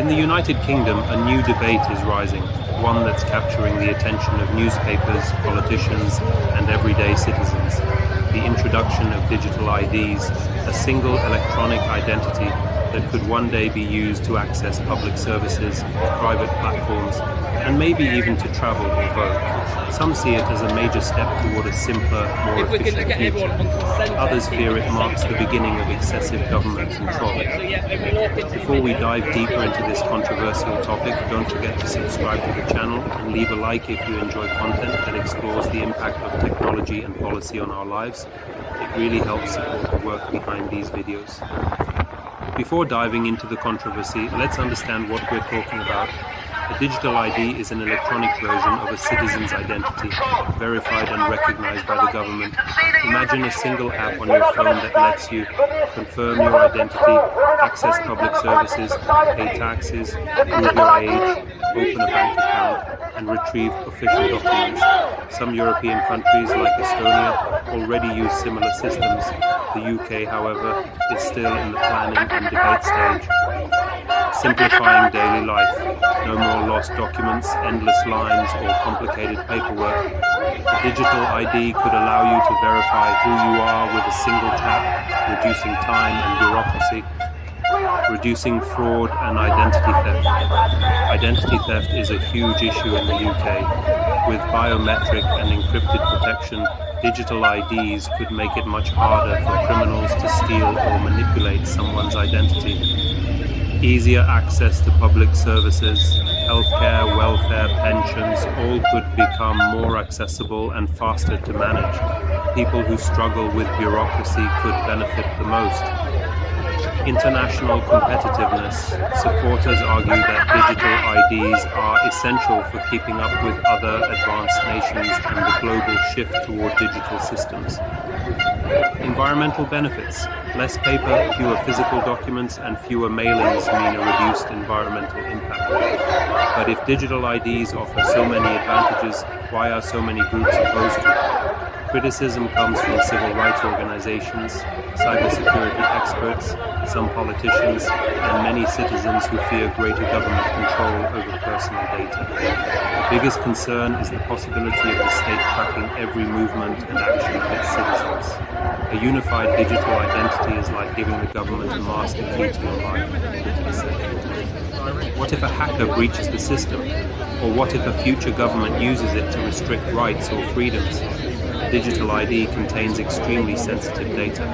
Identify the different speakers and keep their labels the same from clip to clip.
Speaker 1: In the United Kingdom, a new debate is rising, one that's capturing the attention of newspapers, politicians, and everyday citizens. The introduction of digital IDs, a single electronic identity that could one day be used to access public services, private platforms, and maybe even to travel or vote. Some see it as a major step toward a simpler, more efficient future. Others fear it marks the beginning of excessive government control. Before we dive deeper into this controversial topic, don't forget to subscribe to the channel and leave a like if you enjoy content that explores the impact of technology and policy on our lives. It really helps support the work behind these videos. Before diving into the controversy, let's understand what we're talking about. A digital ID is an electronic version of a citizen's identity, verified and recognized by the government. Imagine a single app on your phone that lets you confirm your identity, access public services, pay taxes, prove your age, open a bank account, and retrieve official documents. Some European countries, like Estonia, already use similar systems. The UK, however, is still in the planning and debate stage. Simplifying daily life. No more lost documents, endless lines, or complicated paperwork. A digital ID could allow you to verify who you are with a single tap, reducing time and bureaucracy, reducing fraud and identity theft. Identity theft is a huge issue in the UK. With biometric and encrypted protection, digital IDs could make it much harder for criminals to steal or manipulate someone's identity. Easier access to public services, healthcare, welfare, pensions, all could become more accessible and faster to manage. People who struggle with bureaucracy could benefit the most. International competitiveness. Supporters argue that digital IDs are essential for keeping up with other advanced nations and the global shift toward digital systems. Environmental benefits. Less paper, fewer physical documents, and fewer mailings mean a reduced environmental impact. But if digital IDs offer so many advantages, why are so many groups opposed to it? Criticism comes from civil rights organizations, cybersecurity experts, some politicians, and many citizens who fear greater government control over personal data. The biggest concern is the possibility of the state tracking every movement and action of its citizens. A unified digital identity is like giving the government a master key to your life. What if a hacker breaches the system? Or what if a future government uses it to restrict rights or freedoms? A digital ID contains extremely sensitive data.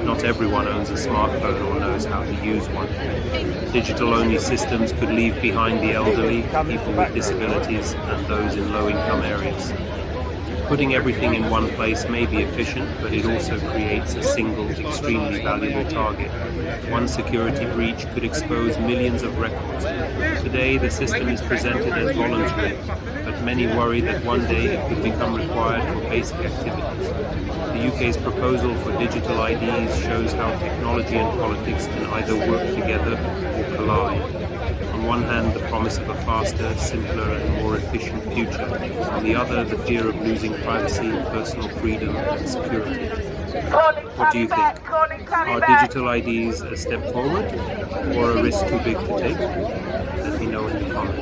Speaker 1: Not everyone owns a smartphone or knows how to use one. Digital-only systems could leave behind the elderly, people with disabilities, and those in low-income areas. Putting everything in one place may be efficient, but it also creates a single, extremely valuable target. One security breach could expose millions of records. Today, the system is presented as voluntary, but many worry that one day it could become required for basic activities. The UK's proposal for digital IDs shows how technology and politics can either work together or collide. On one hand, the promise of a faster, simpler, and more efficient future. On the other, the fear of losing privacy, personal freedom, and security. What do you think? Are digital IDs a step forward, or a risk too big to take? Let me know in the comments.